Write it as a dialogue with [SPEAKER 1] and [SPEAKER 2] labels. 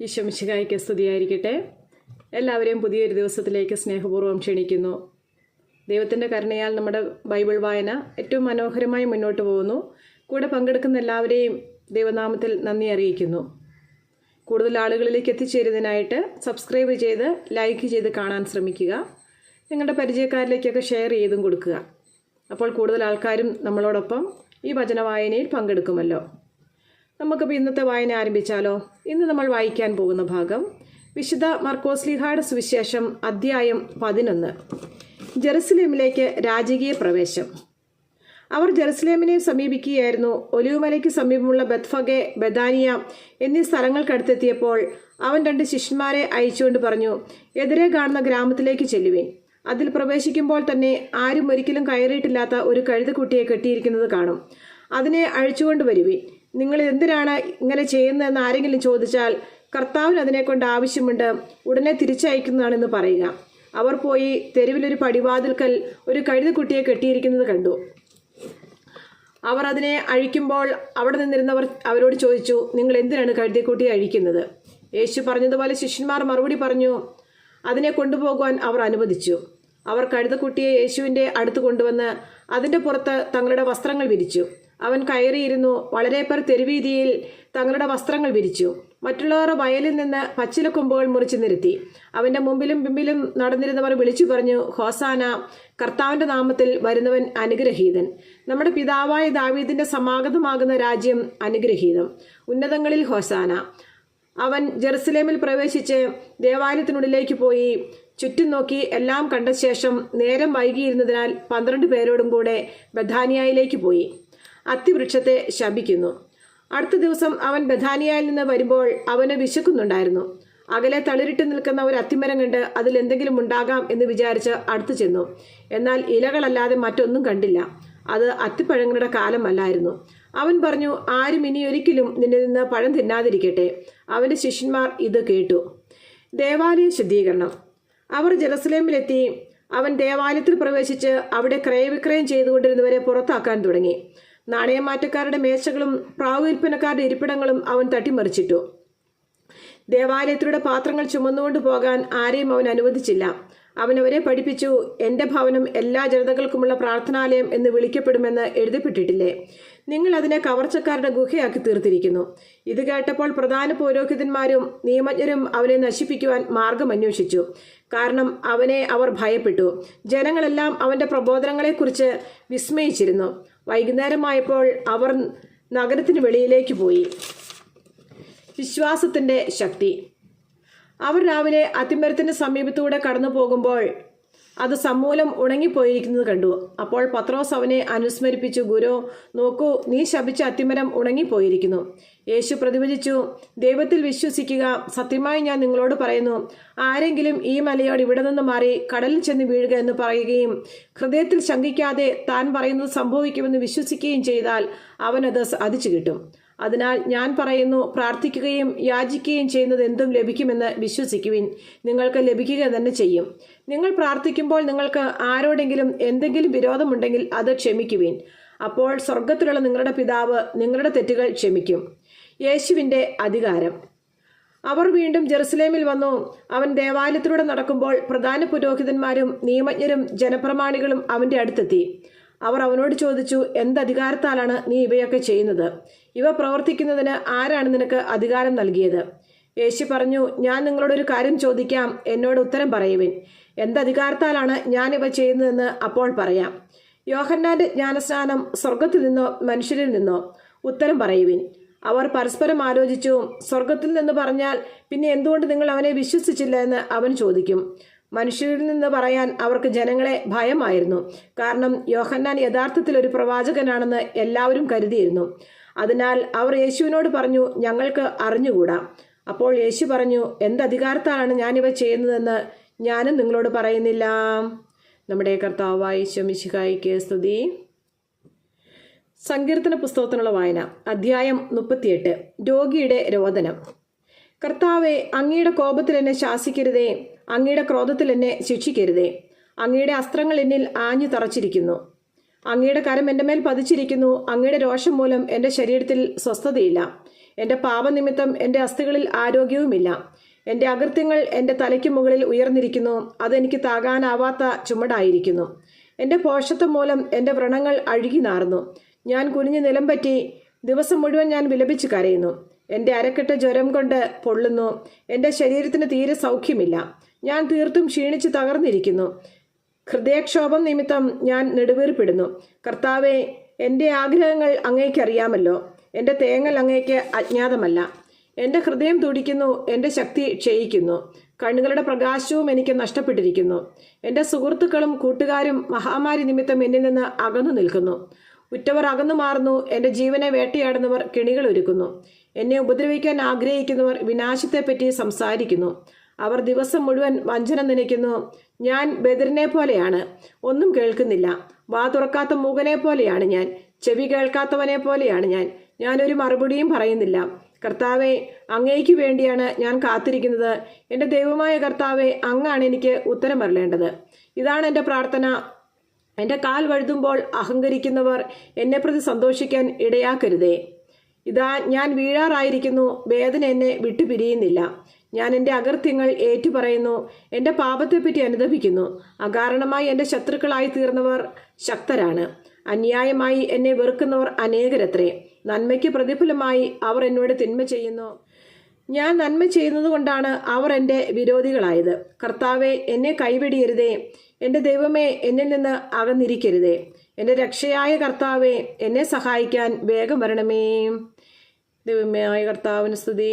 [SPEAKER 1] ഈശോ മിശിഹായ്ക്ക് സ്തുതിയായിരിക്കട്ടെ. എല്ലാവരെയും പുതിയൊരു ദിവസത്തിലേക്ക് സ്നേഹപൂർവ്വം ക്ഷണിക്കുന്നു. ദൈവത്തിൻ്റെ കരുണയാൽ നമ്മുടെ ബൈബിൾ വായന ഏറ്റവും മനോഹരമായി മുന്നോട്ട് പോകുന്നു. കൂടെ പങ്കെടുക്കുന്ന എല്ലാവരെയും ദൈവനാമത്തിൽ നന്ദി അറിയിക്കുന്നു. കൂടുതൽ ആളുകളിലേക്ക് എത്തിച്ചേരുന്നതിനായിട്ട് സബ്സ്ക്രൈബ് ചെയ്ത് ലൈക്ക് ചെയ്ത് കാണാൻ ശ്രമിക്കുക. നിങ്ങളുടെ പരിചയക്കാരിലേക്കൊക്കെ ഷെയർ ചെയ്തും കൊടുക്കുക. അപ്പോൾ കൂടുതൽ ആൾക്കാരും നമ്മളോടൊപ്പം ഈ വചന വായനയിൽ പങ്കെടുക്കുമല്ലോ. നമുക്കിപ്പോൾ ഇന്നത്തെ വായന ആരംഭിച്ചാലോ? ഇന്ന് നമ്മൾ വായിക്കാൻ പോകുന്ന ഭാഗം വിശുദ്ധ മർക്കോസ്ലീഹായുടെ സുവിശേഷം അധ്യായം 11. ജെറുസലേമിലേക്ക് രാജകീയ പ്രവേശം. അവർ ജെറുസലേമിനെ സമീപിക്കുകയായിരുന്നു. ഒലിവുമലയ്ക്ക് സമീപമുള്ള ബെത്ഫഗെ, ബെഥാനിയ എന്നീ സ്ഥലങ്ങൾക്കടുത്തെത്തിയപ്പോൾ അവൻ 2 ശിഷ്യന്മാരെ അയച്ചുകൊണ്ട് പറഞ്ഞു, എതിരെ കാണുന്ന ഗ്രാമത്തിലേക്ക് ചെല്ലുവിൻ. അതിൽ പ്രവേശിക്കുമ്പോൾ തന്നെ ആരും ഒരിക്കലും കയറിയിട്ടില്ലാത്ത ഒരു കഴുതക്കുട്ടിയെ കെട്ടിയിരിക്കുന്നത് കാണും. അതിനെ അഴിച്ചുകൊണ്ട് വരുവിൻ. നിങ്ങൾ എന്തിനാണ് ഇങ്ങനെ ചെയ്യുന്നതെന്ന് ആരെങ്കിലും ചോദിച്ചാൽ കർത്താവിന് അതിനെക്കൊണ്ട് ആവശ്യമുണ്ട്, ഉടനെ തിരിച്ചയക്കുന്നതാണെന്ന് പറയുക. അവർ പോയി തെരുവിലൊരു പടിവാതിൽക്കൽ ഒരു കഴുതക്കുട്ടിയെ കെട്ടിയിരിക്കുന്നത് കണ്ടു. അവർ അതിനെ അഴിക്കുമ്പോൾ അവിടെ നിന്നിരുന്നവർ അവരോട് ചോദിച്ചു, നിങ്ങൾ എന്തിനാണ് കഴുതക്കുട്ടിയെ അഴിക്കുന്നത്? യേശു പറഞ്ഞതുപോലെ ശിഷ്യന്മാർ മറുപടി പറഞ്ഞു. അതിനെ കൊണ്ടുപോകുവാൻ അവർ അനുവദിച്ചു. അവർ കഴുതക്കുട്ടിയെ യേശുവിൻ്റെ അടുത്ത് കൊണ്ടുവന്ന് അതിൻ്റെ പുറത്ത് തങ്ങളുടെ വസ്ത്രങ്ങൾ വിരിച്ചു. അവൻ കയറിയിരുന്നു. വളരെ പേർ തെരുവീതിയിൽ തങ്ങളുടെ വസ്ത്രങ്ങൾ വിരിച്ചു. മറ്റുള്ളവർ വയലിൽ നിന്ന് പച്ചിലക്കൊമ്പുകൾ മുറിച്ചു നിരത്തി. അവൻ്റെ മുമ്പിലും പിമ്പിലും നടന്നിരുന്നവർ വിളിച്ചു പറഞ്ഞു, ഹോസാന, കർത്താവിൻ്റെ നാമത്തിൽ വരുന്നവൻ അനുഗ്രഹീതൻ. നമ്മുടെ പിതാവായ ദാവീദിൻ്റെ സമാഗതമാകുന്ന രാജ്യം അനുഗ്രഹീതം. ഉന്നതങ്ങളിൽ ഹോസാന. അവൻ ജെറുസലേമിൽ പ്രവേശിച്ച് ദേവാലയത്തിനുള്ളിലേക്ക് പോയി ചുറ്റും നോക്കി എല്ലാം കണ്ട ശേഷം നേരം വൈകിയിരുന്നതിനാൽ 12 പേരോടും കൂടെ ബഥാനിയയിലേക്ക് പോയി അത്തിവൃക്ഷത്തെ ശപിക്കുന്നു. അടുത്ത ദിവസം അവൻ ബഥാനിയയിൽ നിന്ന് വരുമ്പോൾ അവന് വിശക്കുന്നുണ്ടായിരുന്നു. അകലെ തളിരിട്ട് നിൽക്കുന്ന ഒരു അത്തിമരം കണ്ട് അതിൽ എന്തെങ്കിലും ഉണ്ടാകാം എന്ന് വിചാരിച്ച് അടുത്തു ചെന്നു. എന്നാൽ ഇലകളല്ലാതെ മറ്റൊന്നും കണ്ടില്ല. അത് അത്തിപ്പഴങ്ങളുടെ കാലമല്ലായിരുന്നു. അവൻ പറഞ്ഞു, ആരും ഇനി ഒരിക്കലും നിന്നിൽ നിന്ന് പഴം തിന്നാതിരിക്കട്ടെ. അവൻ്റെ ശിഷ്യന്മാർ ഇത് കേട്ടു. ദേവാലയ ശുദ്ധീകരണം. അവർ ജെറുസലേമിലെത്തി. അവൻ ദേവാലയത്തിൽ പ്രവേശിച്ച് അവിടെ ക്രയവിക്രയം ചെയ്തുകൊണ്ടിരുന്നവരെ പുറത്താക്കാൻ തുടങ്ങി. നാണയമാറ്റക്കാരുടെ മേശകളും പ്രാവ് വിൽപ്പനക്കാരുടെ ഇരിപ്പിടങ്ങളും അവൻ തട്ടിമറിച്ചിട്ടു. ദേവാലയത്തിലൂടെ പാത്രങ്ങൾ ചുമന്നുകൊണ്ട് പോകാൻ ആരെയും അവൻ അനുവദിച്ചില്ല. അവൻ അവരെ പഠിപ്പിച്ചു, എൻ്റെ ഭവനം എല്ലാ ജനതകൾക്കുമുള്ള പ്രാർത്ഥനാലയം എന്ന് വിളിക്കപ്പെടുമെന്ന് എഴുതപ്പെട്ടിട്ടില്ലേ? നിങ്ങൾ അതിനെ കവർച്ചക്കാരുടെ ഗുഹയാക്കി തീർത്തിരിക്കുന്നു. ഇത് കേട്ടപ്പോൾ പ്രധാന പുരോഹിതന്മാരും നിയമജ്ഞരും അവനെ നശിപ്പിക്കുവാൻ മാർഗം അന്വേഷിച്ചു. കാരണം അവനെ അവർ ഭയപ്പെട്ടു. ജനങ്ങളെല്ലാം അവൻ്റെ പ്രബോധനങ്ങളെക്കുറിച്ച് വിസ്മയിച്ചിരുന്നു. വൈകുന്നേരമായപ്പോൾ അവർ നഗരത്തിന് വെളിയിലേക്ക് പോയി. വിശ്വാസത്തിൻ്റെ ശക്തി. അവർ രാവിലെ അത്തിമരത്തിൻ്റെ സമീപത്തൂടെ കടന്നു പോകുമ്പോൾ അത് സമൂലം ഉണങ്ങിപ്പോയിരിക്കുന്നത് കണ്ടു. അപ്പോൾ പത്രോസ് അവനെ അനുസ്മരിപ്പിച്ചു, ഗുരു, നോക്കൂ, നീ ശപിച്ച അത്തിമരം ഉണങ്ങിപ്പോയിരിക്കുന്നു. യേശു പ്രതിവചിച്ചു, ദൈവത്തിൽ വിശ്വസിക്കുക. സത്യമായി ഞാൻ നിങ്ങളോട് പറയുന്നു, ആരെങ്കിലും ഈ മലയോട് ഇവിടെ നിന്ന് മാറി കടലിൽ ചെന്ന് വീഴുക എന്ന് പറയുകയും ഹൃദയത്തിൽ ശങ്കിക്കാതെ താൻ പറയുന്നത് സംഭവിക്കുമെന്ന് വിശ്വസിക്കുകയും ചെയ്താൽ അവനത് സാധിച്ചു കിട്ടും. അതിനാൽ ഞാൻ പറയുന്നു, പ്രാർത്ഥിക്കുകയും യാചിക്കുകയും ചെയ്യുന്നത് എന്തും ലഭിക്കുമെന്ന് വിശ്വസിക്കുവിൻ, നിങ്ങൾക്ക് ലഭിക്കുക തന്നെ ചെയ്യും. നിങ്ങൾ പ്രാർത്ഥിക്കുമ്പോൾ നിങ്ങൾക്ക് ആരോടെങ്കിലും എന്തെങ്കിലും വിരോധമുണ്ടെങ്കിൽ അത് ക്ഷമിക്കുവിൻ. അപ്പോൾ സ്വർഗത്തിലുള്ള നിങ്ങളുടെ പിതാവ് നിങ്ങളുടെ തെറ്റുകൾ ക്ഷമിക്കും. യേശുവിൻ്റെ അധികാരം. അവർ വീണ്ടും ജെറുസലേമിൽ വന്നു. അവൻ ദേവാലയത്തിലൂടെ നടക്കുമ്പോൾ പ്രധാന പുരോഹിതന്മാരും നിയമജ്ഞരും ജനപ്രമാണികളും അവൻ്റെ അടുത്തെത്തി. അവർ അവനോട് ചോദിച്ചു, എന്തധികാരത്താലാണ് നീ ഇവയൊക്കെ ചെയ്യുന്നത്? ഇവ പ്രവർത്തിക്കുന്നതിന് ആരാണ് നിനക്ക് അധികാരം നൽകിയത്? യേശു പറഞ്ഞു, ഞാൻ നിങ്ങളോടൊരു കാര്യം ചോദിക്കാം, എന്നോട് ഉത്തരം പറയുവിൻ. എന്തധികാരത്താലാണ് ഞാൻ ഇവ ചെയ്യുന്നതെന്ന് അപ്പോൾ പറയാം. യോഹന്നാന്റെ ജ്ഞാനസ്നാനം സ്വർഗത്തിൽ നിന്നോ മനുഷ്യരിൽ നിന്നോ? ഉത്തരം പറയുവിൻ. അവർ പരസ്പരം ആലോചിച്ചു. സ്വർഗത്തിൽ നിന്ന് പറഞ്ഞാൽ പിന്നെ എന്തുകൊണ്ട് നിങ്ങൾ അവനെ വിശ്വസിച്ചില്ല എന്ന് അവൻ ചോദിക്കും. മനുഷ്യരിൽ നിന്ന് പറയാൻ അവർക്ക് ജനങ്ങളെ ഭയമായിരുന്നു. കാരണം യോഹന്നാൻ യഥാർത്ഥത്തിൽ ഒരു പ്രവാചകനാണെന്ന് എല്ലാവരും കരുതിയിരുന്നു. അതിനാൽ അവർ യേശുവിനോട് പറഞ്ഞു, ഞങ്ങൾക്ക് അറിഞ്ഞുകൂടാ. അപ്പോൾ യേശു പറഞ്ഞു, എന്തധികാരത്താലാണ് ഞാനിവ ചെയ്യുന്നതെന്ന് ഞാനും നിങ്ങളോട് പറയുന്നില്ല. നമ്മുടെ കർത്താവായ യേശു മിശിഹായ്ക്ക് സ്തുതി. സങ്കീർത്തന പുസ്തകത്തിനുള്ള വായന. അധ്യായം 38. രോഗിയുടെ രോദനം. കർത്താവെ, അങ്ങയുടെ കോപത്തിൽ എന്നെ ശാസിക്കരുതേ, അങ്ങയുടെ ക്രോധത്തിൽ എന്നെ ശിക്ഷിക്കരുതേ. അങ്ങയുടെ അസ്ത്രങ്ങൾ എന്നിൽ ആഞ്ഞു തറച്ചിരിക്കുന്നു. അങ്ങയുടെ കരം എൻ്റെ മേൽ പതിച്ചിരിക്കുന്നു. അങ്ങയുടെ രോഷം മൂലം എൻ്റെ ശരീരത്തിൽ സ്വസ്ഥതയില്ല. എൻ്റെ പാപനിമിത്തം എൻ്റെ അസ്ഥികളിൽ ആരോഗ്യവുമില്ല. എൻ്റെ അകൃത്യങ്ങൾ എൻ്റെ തലയ്ക്ക് മുകളിൽ ഉയർന്നിരിക്കുന്നു. അതെനിക്ക് താങ്ങാനാവാത്ത ചുമടായിരിക്കുന്നു. എൻ്റെ പോഷത്വം മൂലം എൻ്റെ വ്രണങ്ങൾ അഴുകി നാർന്നു. ഞാൻ കുനിഞ്ഞ് നിലം പറ്റി ദിവസം മുഴുവൻ ഞാൻ വിലപിച്ച് കരയുന്നു. എൻ്റെ അരക്കെട്ട് ജ്വരം കൊണ്ട് പൊള്ളുന്നു. എൻ്റെ ശരീരത്തിന് തീരെ സൗഖ്യമില്ല. ഞാൻ തീർത്തും ക്ഷീണിച്ച് തകർന്നിരിക്കുന്നു. ഹൃദയക്ഷോഭം നിമിത്തം ഞാൻ നെടുവീർപ്പിടുന്നു. കർത്താവെ, എൻ്റെ ആഗ്രഹങ്ങൾ അങ്ങേക്കറിയാമല്ലോ. എൻ്റെ തേങ്ങൽ അങ്ങേക്ക് അജ്ഞാതമല്ല. എൻ്റെ ഹൃദയം തുടിക്കുന്നു, എൻ്റെ ശക്തി ക്ഷയിക്കുന്നു. കണ്ണുകളുടെ പ്രകാശവും എനിക്ക് നഷ്ടപ്പെട്ടിരിക്കുന്നു. എൻ്റെ സുഹൃത്തുക്കളും കൂട്ടുകാരും മഹാമാരി നിമിത്തം എന്നിൽ നിന്ന് അകന്നു നിൽക്കുന്നു. ഉറ്റവർ അകന്നു മാറുന്നു. എൻ്റെ ജീവനെ വേട്ടയാടുന്നവർ കെണികൾ ഒരുക്കുന്നു. എന്നെ ഉപദ്രവിക്കാൻ ആഗ്രഹിക്കുന്നവർ വിനാശത്തെപ്പറ്റി സംസാരിക്കുന്നു. അവർ ദിവസം മുഴുവൻ വഞ്ചന നനയ്ക്കുന്നു. ഞാൻ ബദിരനെ പോലെയാണ്, ഒന്നും കേൾക്കുന്നില്ല. വാ തുറക്കാത്ത മൂകനെ പോലെയാണ് ഞാൻ. ചെവി കേൾക്കാത്തവനെ പോലെയാണ് ഞാൻ. ഞാനൊരു മറുപടിയും പറയുന്നില്ല. കർത്താവെ, അങ്ങേക്ക് വേണ്ടിയാണ് ഞാൻ കാത്തിരിക്കുന്നത്. എൻ്റെ ദൈവമായ കർത്താവെ, അങ്ങാണ് എനിക്ക് ഉത്തരമരളേണ്ടത്. ഇതാണ് എൻ്റെ പ്രാർത്ഥന. എൻ്റെ കാൽ വഴുതുമ്പോൾ അഹങ്കരിക്കുന്നവർ എന്നെ പ്രതി സന്തോഷിക്കാൻ ഇടയാക്കരുതേ. ഇതാ ഞാൻ വീഴാറായിരിക്കുന്നു. വേദന എന്നെ വിട്ടുപിരിയുന്നില്ല. ഞാൻ എൻ്റെ അകൃത്യങ്ങൾ ഏറ്റുപറയുന്നു. എൻ്റെ പാപത്തെപ്പറ്റി അനുതപിക്കുന്നു. അകാരണമായി എൻ്റെ ശത്രുക്കളായി തീർന്നവർ ശക്തരാണ്. അന്യായമായി എന്നെ വെറുക്കുന്നവർ അനേകരത്രേ. നന്മയ്ക്ക് പ്രതിഫലമായി അവർ എന്നോട് തിന്മ ചെയ്യുന്നു. ഞാൻ നന്മ ചെയ്യുന്നത് കൊണ്ടാണ് അവർ എൻ്റെ വിരോധികളായത്. കർത്താവെ, എന്നെ കൈവെടിയരുതേ. എൻ്റെ ദൈവമേ, എന്നിൽ നിന്ന് അകന്നിരിക്കരുതേ. എൻ്റെ രക്ഷയായ കർത്താവെ, എന്നെ സഹായിക്കാൻ വേഗം വരണമേ. ദൈവമേ ആയ കർത്താവിന് സ്തുതി.